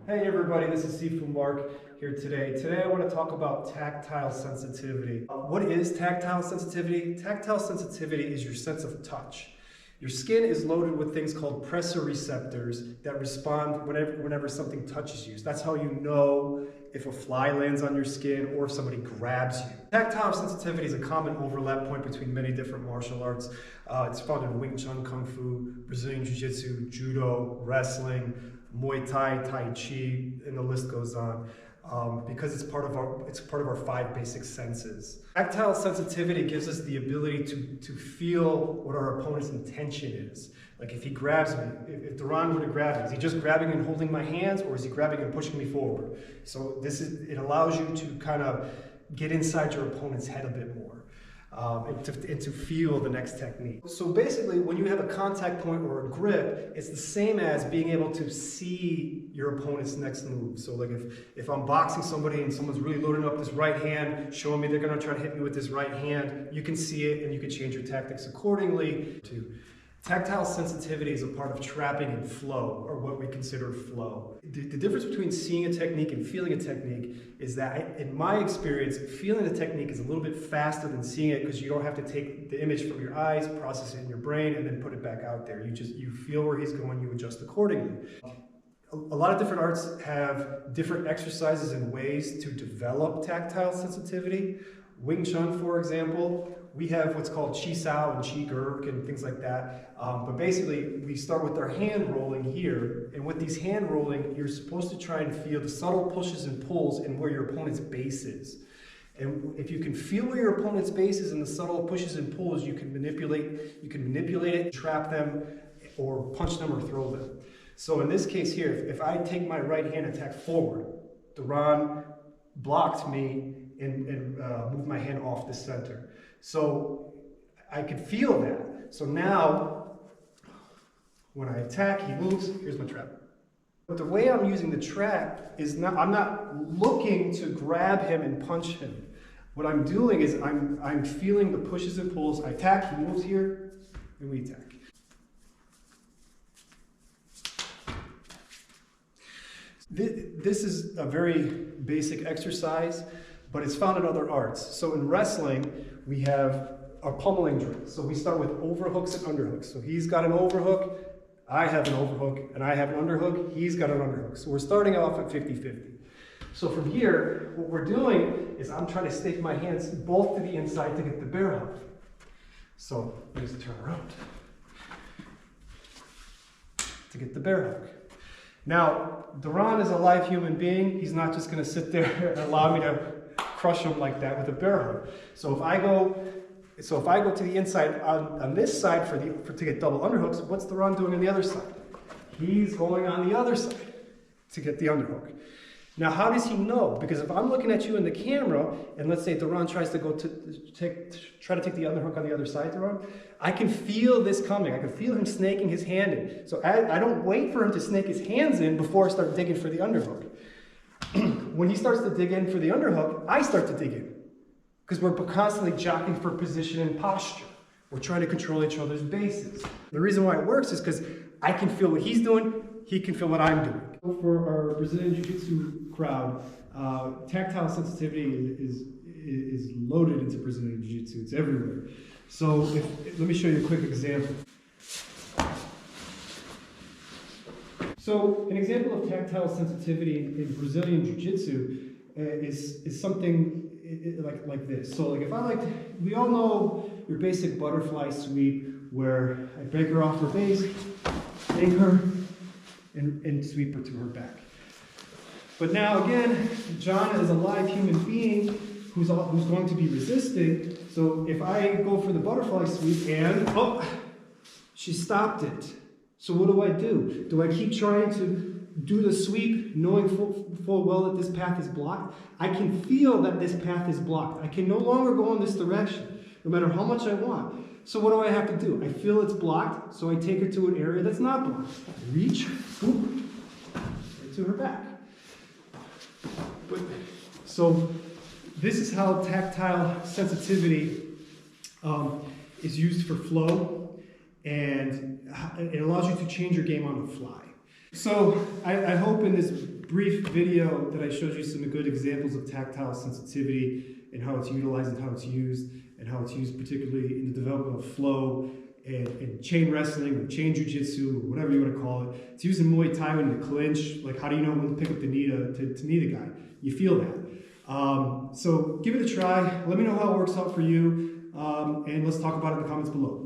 Hey everybody, this is Sifu Mark here today. Today I want to talk about tactile sensitivity. What is tactile sensitivity? Tactile sensitivity is your sense of touch. Your skin is loaded with things called pressure receptors that respond whenever something touches you. So that's how you know if a fly lands on your skin or if somebody grabs you. Tactile sensitivity is a common overlap point between many different martial arts. It's found in Wing Chun, Kung Fu, Brazilian Jiu-Jitsu, Judo, wrestling, Muay Thai, Tai Chi, and the list goes on. Because it's part of our 5 basic senses. Tactile sensitivity gives us the ability to feel what our opponent's intention is. Like if he grabs me, if Duran were to grab me, is he just grabbing and holding my hands, or is he grabbing and pushing me forward? So it allows you to kind of get inside your opponent's head a bit more. And to feel the next technique. So basically, when you have a contact point or a grip, it's the same as being able to see your opponent's next move. So like if I'm boxing somebody and someone's really loading up this right hand, showing me they're gonna try to hit me with this right hand, you can see it and you can change your tactics accordingly. Tactile sensitivity is a part of trapping and flow, or what we consider flow. The difference between seeing a technique and feeling a technique is that, in my experience, feeling the technique is a little bit faster than seeing it because you don't have to take the image from your eyes, process it in your brain, and then put it back out there. You feel where he's going, you adjust accordingly. A lot of different arts have different exercises and ways to develop tactile sensitivity. Wing Chun, for example, we have what's called Chi Sao and Chi Gurk and things like that. But basically, we start with our hand rolling here. And with these hand rolling, you're supposed to try and feel the subtle pushes and pulls and where your opponent's base is. And if you can feel where your opponent's base is and the subtle pushes and pulls, you can manipulate it, trap them, or punch them or throw them. So in this case here, if I take my right hand attack forward, Duran blocked me and move my hand off the center. So I could feel that. So now, when I attack, he moves, here's my trap. But the way I'm using the trap is I'm not looking to grab him and punch him. What I'm doing is I'm feeling the pushes and pulls. I attack, he moves here, and we attack. This is a very basic exercise, but it's found in other arts. So in wrestling, we have our pummeling drill. So we start with overhooks and underhooks. So he's got an overhook, I have an overhook, and I have an underhook, he's got an underhook. So we're starting off at 50-50. So from here, what we're doing is I'm trying to stake my hands both to the inside to get the bear hug. So I just turn around to get the bear hug. Now, Duran is a live human being. He's not just going to sit there and allow me to crush him like that with a bear hug. So if I go to the inside on this side to get double underhooks, what's Duran doing on the other side? He's going on the other side to get the underhook. Now, how does he know? Because if I'm looking at you in the camera, and let's say Duran tries to try to take the underhook on the other side, Duran, I can feel this coming. I can feel him snaking his hand in. So I don't wait for him to snake his hands in before I start digging for the underhook. When he starts to dig in for the underhook, I start to dig in. Because we're constantly jockeying for position and posture. We're trying to control each other's bases. The reason why it works is because I can feel what he's doing, he can feel what I'm doing. For our Brazilian Jiu-Jitsu crowd, tactile sensitivity is loaded into Brazilian Jiu-Jitsu. It's everywhere. So let me show you a quick example. So an example of tactile sensitivity in Brazilian Jiu-Jitsu is something like this. So like we all know your basic butterfly sweep where I break her off her base, take her, and sweep her to her back. But now again, John is a live human being who's going to be resisting. So if I go for the butterfly sweep and, oh, she stopped it. So what do? Do I keep trying to do the sweep knowing full well that this path is blocked? I can feel that this path is blocked. I can no longer go in this direction, no matter how much I want. So what do I have to do? I feel it's blocked, so I take her to an area that's not blocked. Reach, swoop, right to her back. So this is how tactile sensitivity is used for flow, and it allows you to change your game on the fly. So I hope in this brief video that I showed you some good examples of tactile sensitivity and how it's utilized and how it's used, and how it's used particularly in the development of flow and chain wrestling or chain jiu-jitsu or whatever you want to call it. It's used in Muay Thai when to clinch. Like, how do you know when to pick up the knee to knee the guy? You feel that. So give it a try. Let me know how it works out for you, and let's talk about it in the comments below.